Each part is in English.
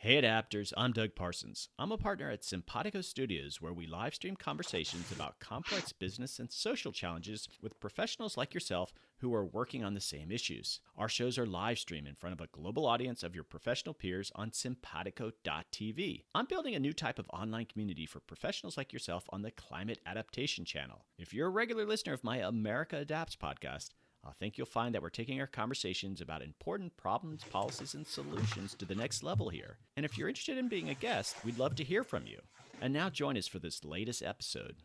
Hey adapters, I'm Doug Parsons. I'm a partner at Simpatico Studios where we live stream conversations about complex business and social challenges with professionals like yourself who are working on the same issues. Our shows are live streamed in front of a global audience of your professional peers on CimpaticoTV. I'm building a new type of online community for professionals like yourself on the Climate Adaptation channel. If you're a regular listener of my America Adapts podcast, I think you'll find that we're taking our conversations about important problems, policies, and solutions to the next level here. And if you're interested in being a guest, we'd love to hear from you. And now join us for this latest episode.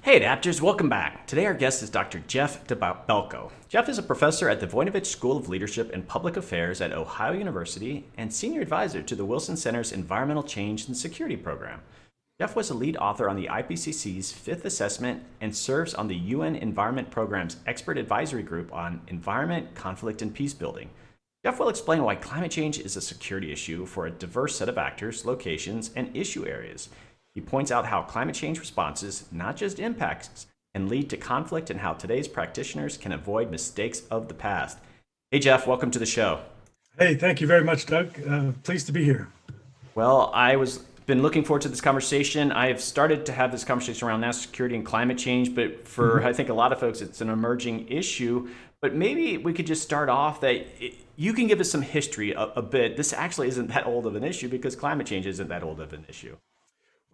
Hey adapters, welcome back. Today our guest is Dr. Jeff Dabelko. Jeff is a professor at the Voinovich School of Leadership and Public Affairs at Ohio University and senior advisor to the Wilson Center's Environmental Change and Security Program. Jeff was a lead author on the IPCC's fifth assessment and serves on the UN Environment Program's expert advisory group on environment, conflict, and peace building. Jeff will explain why climate change is a security issue for a diverse set of actors, locations, and issue areas. He points out how climate change responses, not just impacts, can lead to conflict and how today's practitioners can avoid mistakes of the past. Hey, Jeff, welcome to the show. Hey, thank you very much, Doug. Pleased to be here. Well, been looking forward to this conversation. I've started to have this conversation around national security and climate change, but for I think a lot of folks, it's an emerging issue. But maybe we could just start off that you can give us some history a bit. This actually isn't that old of an issue because climate change isn't that old of an issue.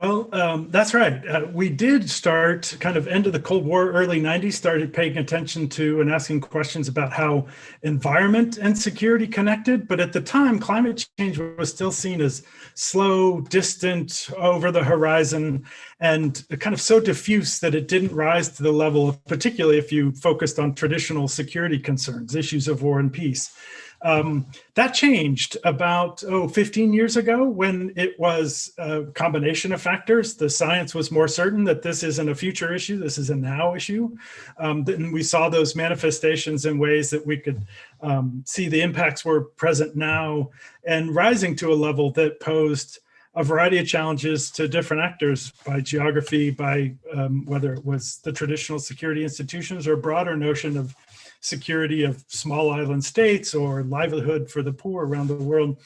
Well, that's right. We did start kind of end of the Cold War, early 90s, started paying attention to and asking questions about how environment and security connected. But at the time, climate change was still seen as slow, distant, over the horizon, and kind of so diffuse that it didn't rise to the level of, particularly if you focused on traditional security concerns, issues of war and peace. That changed about 15 years ago when it was a combination of factors. The science was more certain that this isn't a future issue, this is a now issue. Then we saw those manifestations in ways that we could see the impacts were present now and rising to a level that posed a variety of challenges to different actors by geography, by whether it was the traditional security institutions or a broader notion of security of small island states or livelihood for the poor around the world.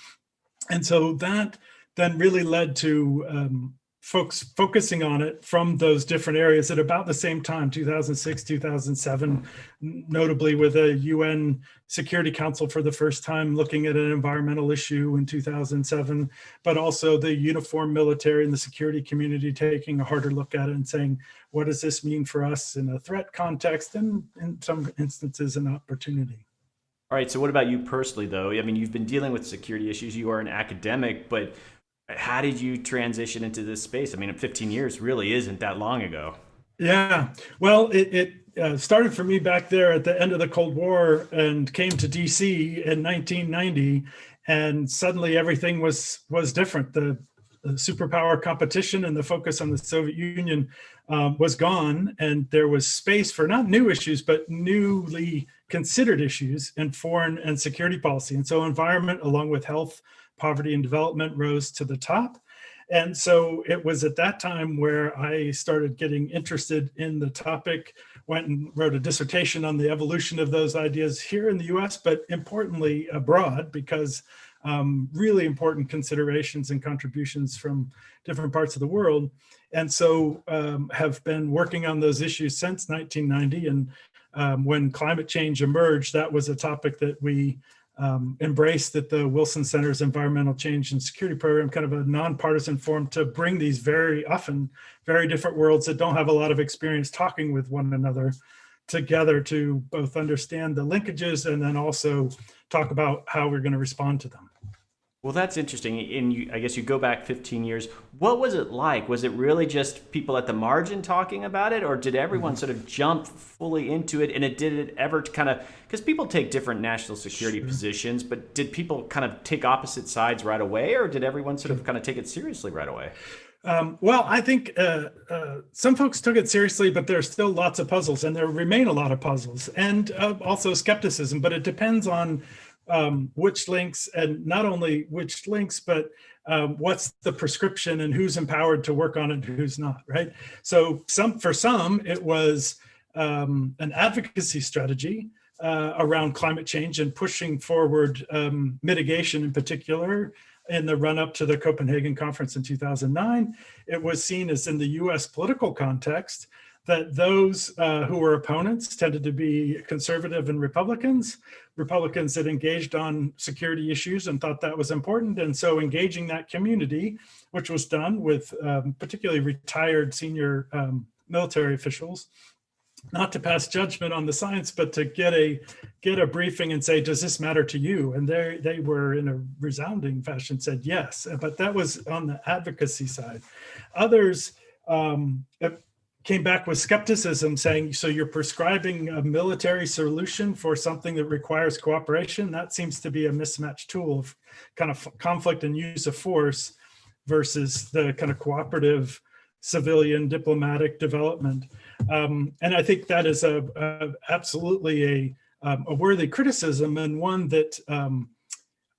And so that then really led to folks focusing on it from those different areas at about the same time, 2006, 2007, notably with a UN Security Council for the first time looking at an environmental issue in 2007, but also the uniformed military and the security community taking a harder look at it and saying, what does this mean for us in a threat context and in some instances an opportunity? All right, so what about you personally though? I mean, you've been dealing with security issues, you are an academic, but how did you transition into this space? I mean, 15 years really isn't that long ago. Yeah, well, it started for me back there at the end of the Cold War and came to DC in 1990. And suddenly everything was different. The superpower competition and the focus on the Soviet Union was gone. And there was space for not new issues, but newly considered issues in foreign and security policy. And so environment, along with health, poverty and development, rose to the top. And so it was at that time where I started getting interested in the topic, went and wrote a dissertation on the evolution of those ideas here in the US, but importantly abroad, because really important considerations and contributions from different parts of the world. And so have been working on those issues since 1990. And when climate change emerged, that was a topic that we embraced at the Wilson Center's Environmental Change and Security Program, kind of a nonpartisan forum to bring these very often very different worlds that don't have a lot of experience talking with one another together to both understand the linkages and then also talk about how we're going to respond to them. Well, that's interesting. And I guess you go back 15 years. What was it like? Was it really just people at the margin talking about it, or did everyone sort of jump fully into it? And did it ever kind of, because people take different national security positions, but did people kind of take opposite sides right away, or did everyone sort of kind of take it seriously right away? Well, I think some folks took it seriously, but there's still lots of puzzles, and there remain a lot of puzzles, and also skepticism. But it depends on which links, and not only which links, but what's the prescription and who's empowered to work on it and who's not, right? So for some, it was an advocacy strategy around climate change and pushing forward mitigation in particular in the run up to the Copenhagen conference in 2009. It was seen as, in the US political context, that those who were opponents tended to be conservative and Republicans that engaged on security issues and thought that was important. And so engaging that community, which was done with particularly retired senior military officials, not to pass judgment on the science, but to get a briefing and say, does this matter to you? And they were, in a resounding fashion, said yes. But that was on the advocacy side. Others came back with skepticism, saying, so you're prescribing a military solution for something that requires cooperation? That seems to be a mismatched tool of kind of conflict and use of force versus the kind of cooperative civilian diplomatic development. And I think that is absolutely a worthy criticism, and one that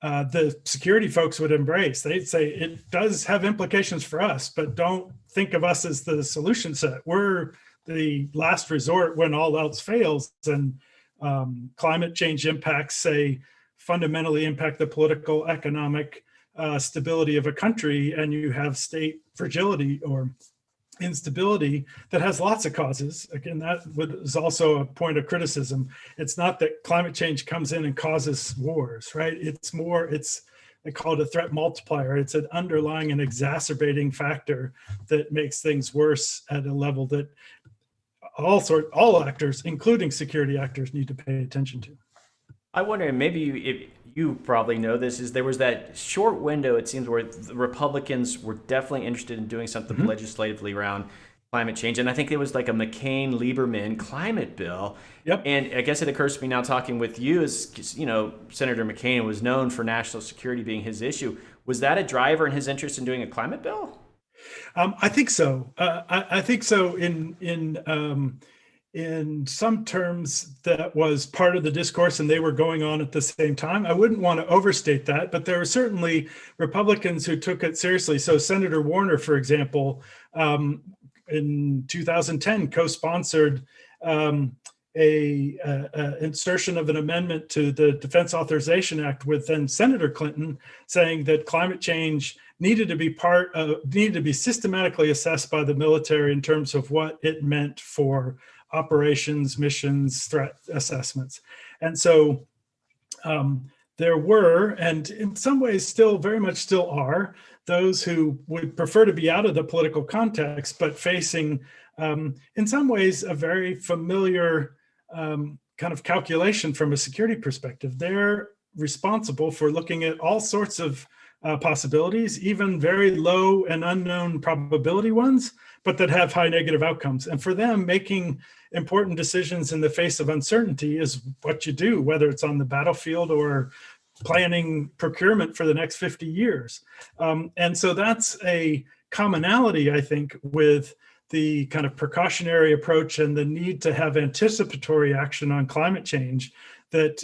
the security folks would embrace. They'd say it does have implications for us, but don't think of us as the solution set. We're the last resort when all else fails, and climate change impacts, say, fundamentally impact the political, economic stability of a country, and you have state fragility or instability that has lots of causes. Again, that is also a point of criticism. It's not that climate change comes in and causes wars, right? It's more, I call it a threat multiplier. It's an underlying and exacerbating factor that makes things worse at a level that all actors, including security actors, need to pay attention to. I wonder, maybe you probably know this, is there was that short window, it seems, where the Republicans were definitely interested in doing something legislatively around climate change. And I think it was like a McCain-Lieberman climate bill. Yep. And I guess it occurs to me now, talking with you, is, you know, Senator McCain was known for national security being his issue. Was that a driver in his interest in doing a climate bill? I think so. I think so in some terms. That was part of the discourse, and they were going on at the same time. I wouldn't want to overstate that, but there were certainly Republicans who took it seriously. So Senator Warner, for example, in 2010 co-sponsored a insertion of an amendment to the Defense Authorization Act with then Senator Clinton, saying that climate change needed to be systematically assessed by the military in terms of what it meant for operations, missions, threat assessments. And so there were, and in some ways still very much still are, those who would prefer to be out of the political context, but facing, in some ways, a very familiar kind of calculation from a security perspective. They're responsible for looking at all sorts of possibilities, even very low and unknown probability ones, but that have high negative outcomes. And for them, making important decisions in the face of uncertainty is what you do, whether it's on the battlefield or planning procurement for the next 50 years. And so that's a commonality, I think, with the kind of precautionary approach and the need to have anticipatory action on climate change that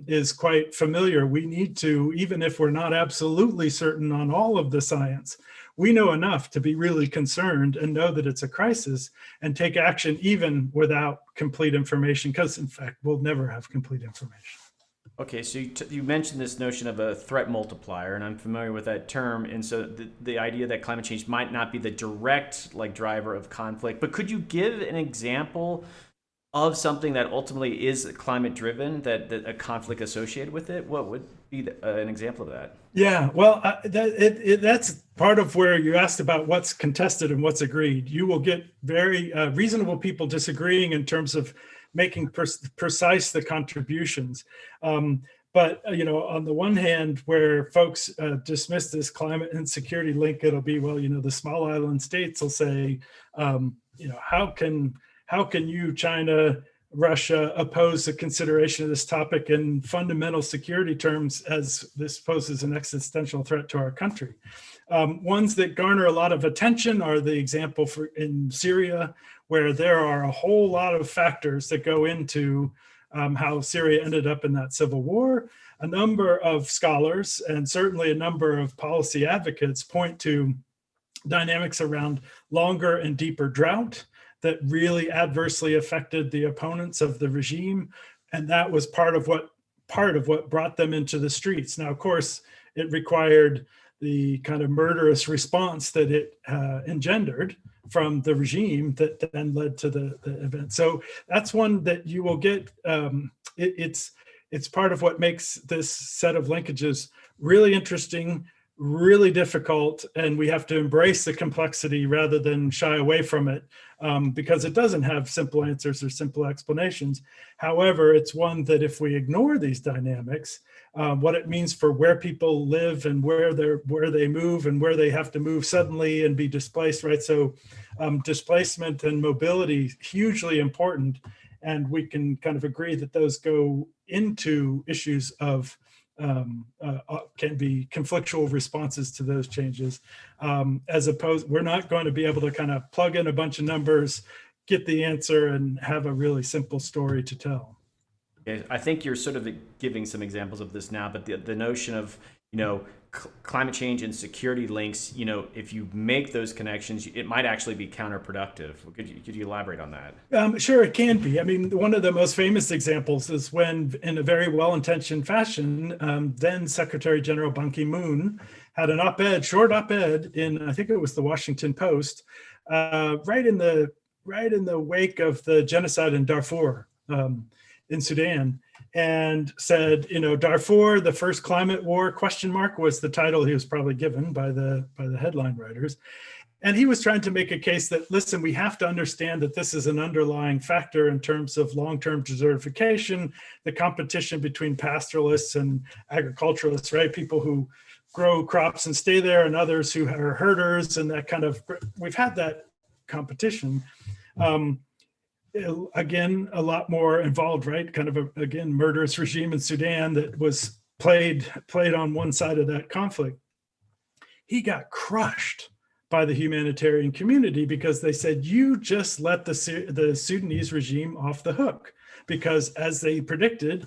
is quite familiar. We need to, even if we're not absolutely certain on all of the science, we know enough to be really concerned and know that it's a crisis and take action even without complete information, because in fact, we'll never have complete information. Okay, so you mentioned this notion of a threat multiplier, and I'm familiar with that term. And so the idea that climate change might not be the direct driver of conflict, but could you give an example of something that ultimately is climate driven, that a conflict associated with it? What would be an example of that? Yeah, well, that's part of where you asked about what's contested and what's agreed. You will get very reasonable people disagreeing in terms of making precise the contributions. But, on the one hand, where folks dismiss this climate and security link, it'll be, well, the small island states will say, how can you, China, Russia, oppose the consideration of this topic in fundamental security terms, as this poses an existential threat to our country? Ones that garner a lot of attention are the example in Syria, where there are a whole lot of factors that go into how Syria ended up in that civil war. A number of scholars and certainly a number of policy advocates point to dynamics around longer and deeper drought that really adversely affected the opponents of the regime. And that was part of what brought them into the streets. Now, of course, it required the kind of murderous response that it engendered from the regime that then led to the event. So that's one that you will get. It's part of what makes this set of linkages really interesting, really difficult, and we have to embrace the complexity rather than shy away from it, because it doesn't have simple answers or simple explanations. However, it's one that if we ignore these dynamics, what it means for where people live and where they move and where they have to move suddenly and be displaced, right? So displacement and mobility, hugely important. And we can kind of agree that those go into issues of can be conflictual responses to those changes. As opposed, we're not going to be able to kind of plug in a bunch of numbers, get the answer, and have a really simple story to tell. I think you're sort of giving some examples of this now, but the notion of, climate change and security links, if you make those connections, it might actually be counterproductive. Could you elaborate on that? Sure, it can be. I mean, one of the most famous examples is when, in a very well-intentioned fashion, then Secretary General Ban Ki-moon had an op-ed, short op-ed in, I think it was the Washington Post, right in the wake of the genocide in Darfur, in Sudan, and said, Darfur, the first climate war, ? Was the title he was probably given by the headline writers. And he was trying to make a case that, listen, we have to understand that this is an underlying factor in terms of long-term desertification, the competition between pastoralists and agriculturalists, right? People who grow crops and stay there, and others who are herders, and that kind of, we've had that competition. Again, a lot more involved, right? Kind of again, murderous regime in Sudan that was played on one side of that conflict. He got crushed by the humanitarian community because they said, you just let the Sudanese regime off the hook. Because as they predicted,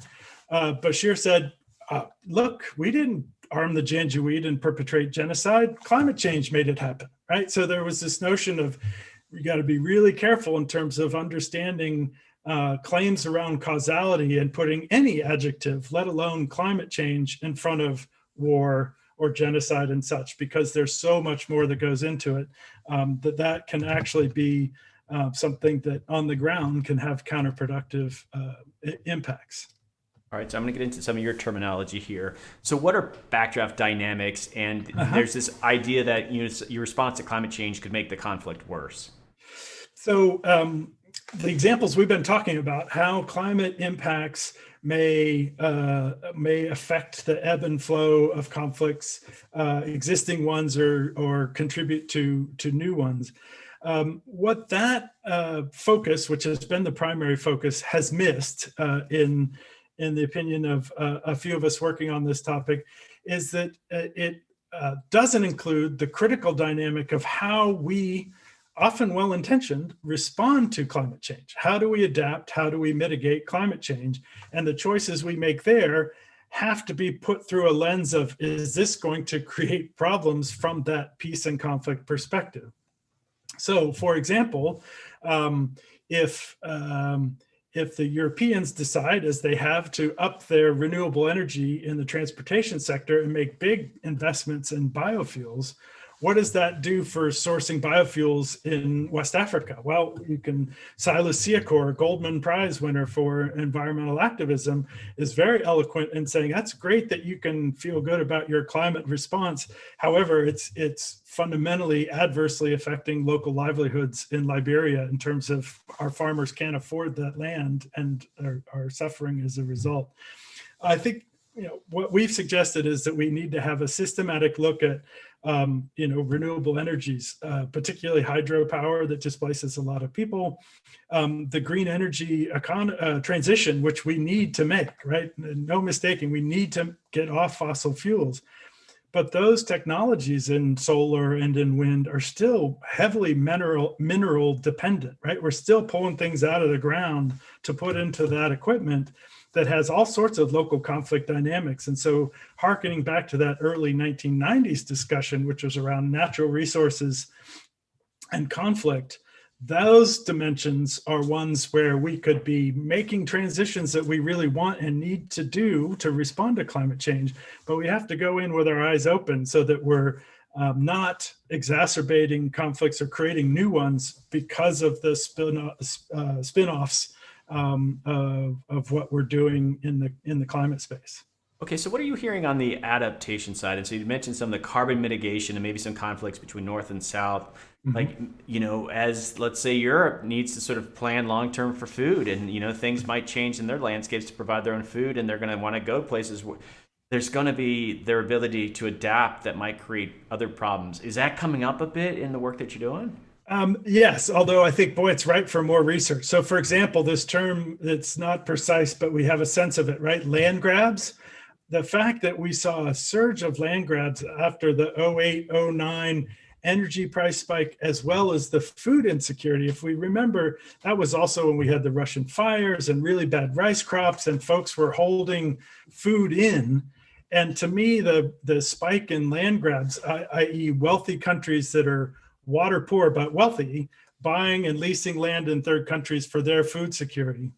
Bashir said, look, we didn't arm the Janjaweed and perpetrate genocide. Climate change made it happen, right? So there was this notion of, you got to be really careful in terms of understanding claims around causality and putting any adjective, let alone climate change, in front of war or genocide and such, because there's so much more that goes into it, that can actually be something that on the ground can have counterproductive impacts. All right, so I'm going to get into some of your terminology here. So what are backdraft dynamics? And there's this idea that your response to climate change could make the conflict worse. So the examples we've been talking about, how climate impacts may affect the ebb and flow of conflicts, existing ones or contribute to new ones. What that focus, which has been the primary focus, has missed in the opinion of a few of us working on this topic, is that it doesn't include the critical dynamic of how we, often well-intentioned, respond to climate change. How do we adapt? How do we mitigate climate change? And the choices we make there have to be put through a lens of, is this going to create problems from that peace and conflict perspective? So, for example, if the Europeans decide, as they have, to up their renewable energy in the transportation sector and make big investments in biofuels, what does that do for sourcing biofuels in West Africa? Well, you can, Silas Siakor, Goldman Prize winner for environmental activism, is very eloquent in saying, that's great that you can feel good about your climate response. However, it's fundamentally adversely affecting local livelihoods in Liberia in terms of our farmers can't afford that land and are suffering as a result. I think what we've suggested is that we need to have a systematic look at renewable energies, particularly hydropower that displaces a lot of people, the green energy transition, which we need to make, right? No mistaking, we need to get off fossil fuels. But those technologies in solar and in wind are still heavily mineral dependent, right? We're still pulling things out of the ground to put into that equipment that has all sorts of local conflict dynamics. And so hearkening back to that early 1990s discussion, which was around natural resources and conflict, those dimensions are ones where we could be making transitions that we really want and need to do to respond to climate change. But we have to go in with our eyes open so that we're not exacerbating conflicts or creating new ones because of the spin-offs of what we're doing in the climate space. Okay, so what are you hearing on the adaptation side? And so you mentioned some of the carbon mitigation and maybe some conflicts between North and South. Like, as let's say Europe needs to sort of plan long-term for food, and, things might change in their landscapes to provide their own food, and they're going to want to go places where there's going to be their ability to adapt that might create other problems. Is that coming up a bit in the work that you're doing? Yes, although I think, boy, it's ripe for more research. So, for example, this term, it's not precise, but we have a sense of it, right? Land grabs. The fact that we saw a surge of land grabs after the 08, 09 energy price spike, as well as the food insecurity. If we remember, that was also when we had the Russian fires and really bad rice crops, and folks were holding food in. And to me, the spike in land grabs, i.e. wealthy countries that are water poor but wealthy, buying and leasing land in third countries for their food security.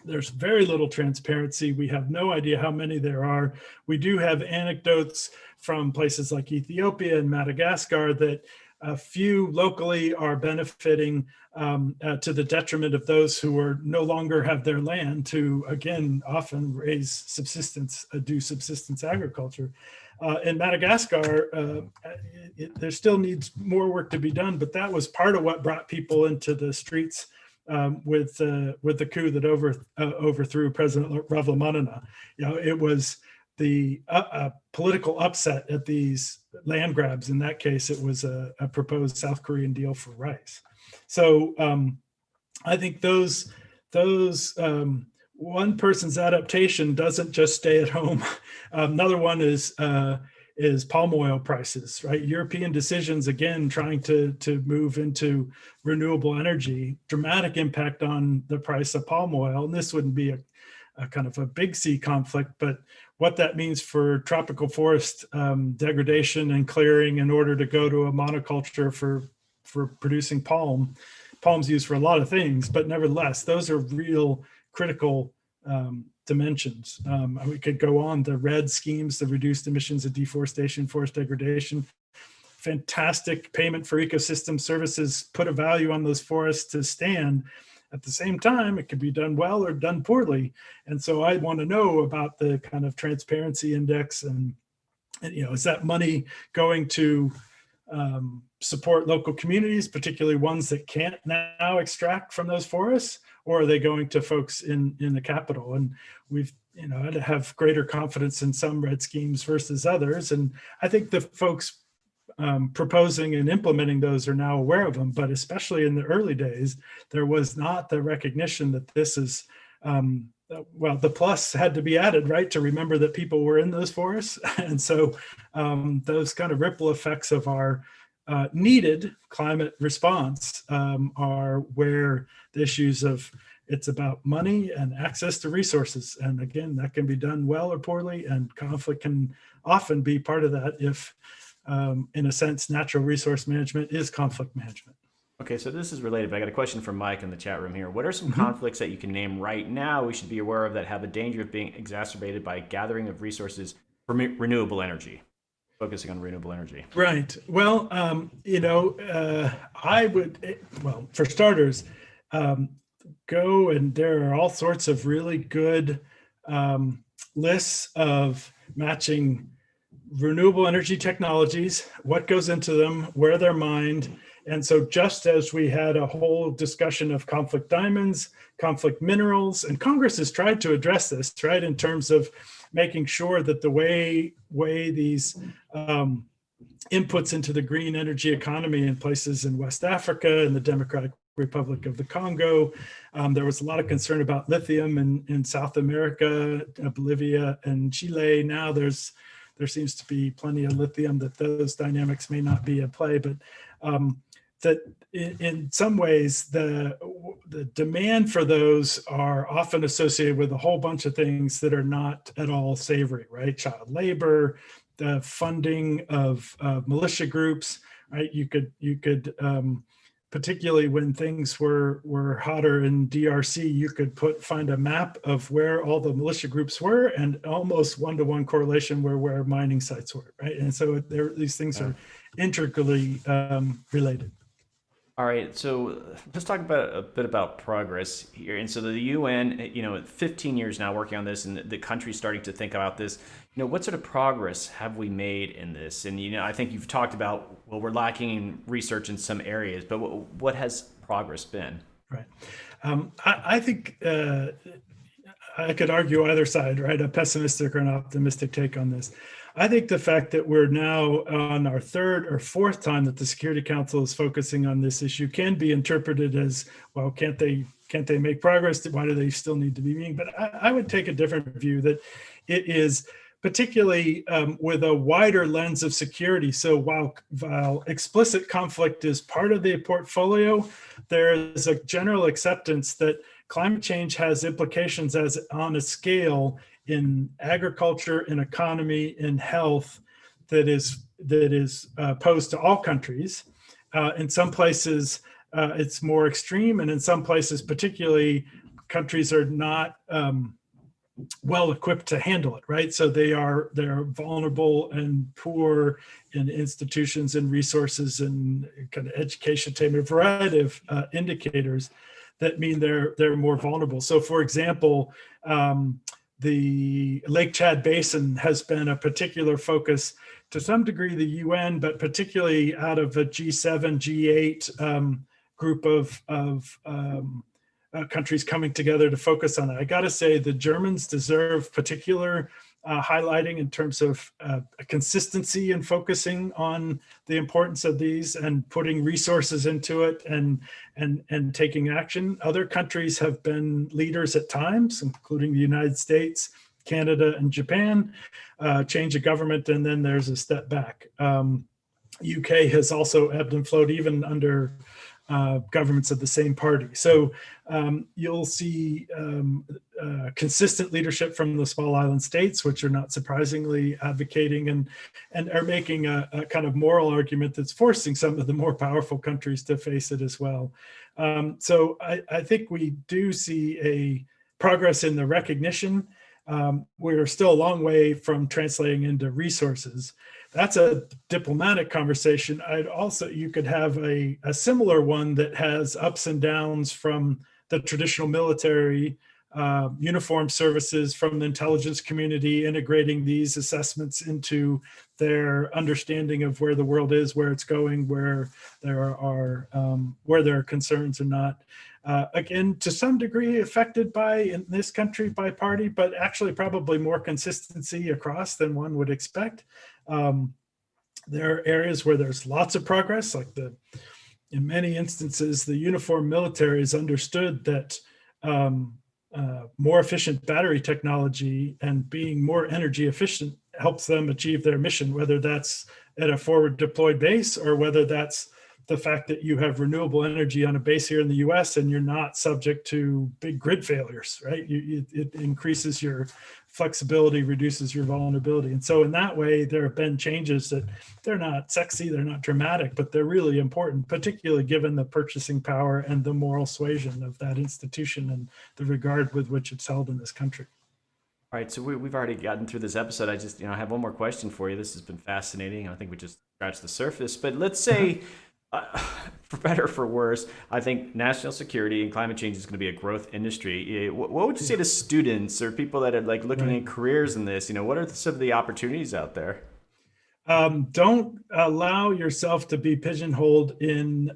There's very little transparency. We have no idea how many there are. We do have anecdotes from places like Ethiopia and Madagascar that a few locally are benefiting to the detriment of those who are no longer have their land to, again, often raise subsistence, do subsistence agriculture. In Madagascar, there still needs more work to be done, but that was part of what brought people into the streets with the coup that overthrew President Ravalomanana. It was the political upset at these land grabs. In that case, it was a proposed South Korean deal for rice. So I think those one person's adaptation doesn't just stay at home. Another one is palm oil prices, right? European decisions, again, trying to move into renewable energy, dramatic impact on the price of palm oil. And this wouldn't be a kind of a big C conflict, but what that means for tropical forest degradation and clearing in order to go to a monoculture for producing palms used for a lot of things, but nevertheless, those are real critical dimensions. We could go on the RED schemes, the reduced emissions of deforestation, forest degradation, fantastic payment for ecosystem services, put a value on those forests to stand. At the same time, it could be done well or done poorly. And so I want to know about the kind of transparency index and is that money going to support local communities, particularly ones that can't now extract from those forests, or are they going to folks in the capital? And we've, had to have greater confidence in some RED schemes versus others. And I think the folks proposing and implementing those are now aware of them, but especially in the early days, there was not the recognition that this is, the plus had to be added, right, to remember that people were in those forests. And so those kind of ripple effects of our needed climate response are where the issues of it's about money and access to resources. And again, that can be done well or poorly, and conflict can often be part of that if, in a sense, natural resource management is conflict management. Okay, so this is related, but I got a question from Mike in the chat room here. What are some conflicts that you can name right now we should be aware of that have a danger of being exacerbated by gathering of resources for renewable energy? Focusing on renewable energy. Right. Well, I would, for starters, go, and there are all sorts of really good lists of matching renewable energy technologies, what goes into them, where they're mined. And so just as we had a whole discussion of conflict diamonds, conflict minerals, and Congress has tried to address this, right, in terms of making sure that the way these inputs into the green energy economy in places in West Africa and the Democratic Republic of the Congo, there was a lot of concern about lithium in South America, Bolivia, and Chile. Now there's there seems to be plenty of lithium, that those dynamics may not be at play, but that in some ways the demand for those are often associated with a whole bunch of things that are not at all savory, right? Child labor, the funding of militia groups, right? You could particularly when things were hotter in DRC, you could find a map of where all the militia groups were, and almost one-to-one correlation where mining sites were, right? And so these things are integrally related. All right, so let's talk about a bit about progress here. And so the UN, 15 years now working on this, and the country's starting to think about this. What sort of progress have we made in this? And I think you've talked about, well, we're lacking in research in some areas, but what has progress been? Right. I think I could argue either side, right? A pessimistic or an optimistic take on this. I think the fact that we're now on our third or fourth time that the Security Council is focusing on this issue can be interpreted as, well, can't they make progress? Why do they still need to be meeting? But I would take a different view, that it is particularly with a wider lens of security. So while explicit conflict is part of the portfolio, there is a general acceptance that climate change has implications on a scale in agriculture, in economy, in health that is posed to all countries. In some places, it's more extreme, and in some places, particularly, countries are not well equipped to handle it, right? So they're vulnerable and poor in institutions and resources and kind of education, a variety of indicators that mean they're more vulnerable. So, for example, the Lake Chad Basin has been a particular focus, to some degree the UN, but particularly out of a G7, G8 group of countries coming together to focus on it. I got to say, the Germans deserve particular highlighting in terms of consistency and focusing on the importance of these and putting resources into it and taking action. Other countries have been leaders at times, including the United States, Canada, and Japan. Change of government, and then there's a step back. UK has also ebbed and flowed, even under governments of the same party. So you'll see consistent leadership from the small island states, which are not surprisingly advocating and are making a kind of moral argument that's forcing some of the more powerful countries to face it as well. So I think we do see a progress in the recognition. We're still a long way from translating into resources. That's a diplomatic conversation. You could have a similar one that has ups and downs from the traditional military, uniformed services, from the intelligence community, integrating these assessments into their understanding of where the world is, where it's going, where there are concerns and not. Again, to some degree affected by, in this country, by party, but actually probably more consistency across than one would expect. There are areas where there's lots of progress, like in many instances, the uniformed military has understood that more efficient battery technology and being more energy efficient helps them achieve their mission, whether that's at a forward deployed base or whether that's the fact that you have renewable energy on a base here in the US and you're not subject to big grid failures, right? It increases your flexibility, reduces your vulnerability. And so in that way, there have been changes that they're not sexy, they're not dramatic, but they're really important, particularly given the purchasing power and the moral suasion of that institution and the regard with which it's held in this country. All right, so we've already gotten through this episode. I just, I have one more question for you. This has been fascinating. I think we just scratched the surface, but let's say, for better or for worse, I think national security and climate change is going to be a growth industry. What would you say to students or people that are like looking at careers in this? What are some of the opportunities out there? Don't allow yourself to be pigeonholed in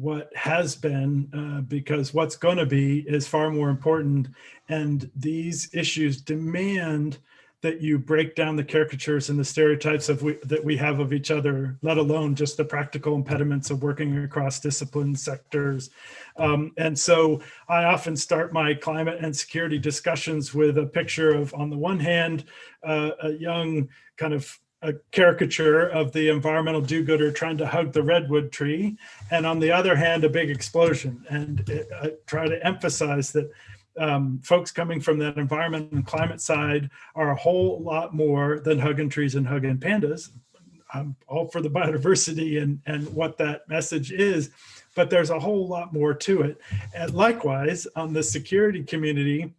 what has been, because what's going to be is far more important. And these issues demand that you break down the caricatures and the stereotypes that we have of each other, let alone just the practical impediments of working across disciplines, sectors. And so I often start my climate and security discussions with a picture of, on the one hand, a young kind of a caricature of the environmental do-gooder trying to hug the redwood tree, and on the other hand, a big explosion. And I try to emphasize that folks coming from that environment and climate side are a whole lot more than hugging trees and hugging pandas. I'm all for the biodiversity and what that message is, but there's a whole lot more to it. And likewise, on the security community,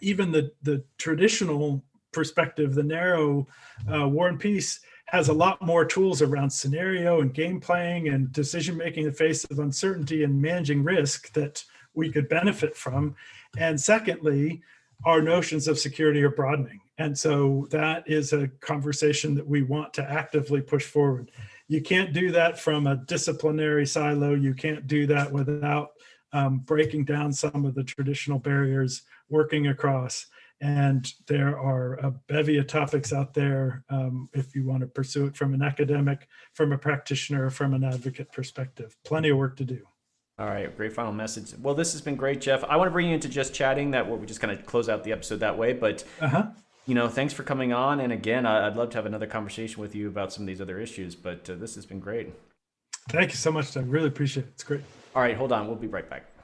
even the traditional perspective, the narrow War and Peace, has a lot more tools around scenario and game playing and decision making in the face of uncertainty and managing risk that we could benefit from. And secondly, our notions of security are broadening. And so that is a conversation that we want to actively push forward. You can't do that from a disciplinary silo. You can't do that without breaking down some of the traditional barriers, working across. And there are a bevy of topics out there if you want to pursue it from an academic, from a practitioner, from an advocate perspective. Plenty of work to do. All right, great final message. Well, this has been great, Jeff. I want to bring you into just chatting. That we just kind of close out the episode that way. But thanks for coming on. And again, I'd love to have another conversation with you about some of these other issues. But this has been great. Thank you so much, Doug. Really appreciate it. It's great. All right, hold on. We'll be right back.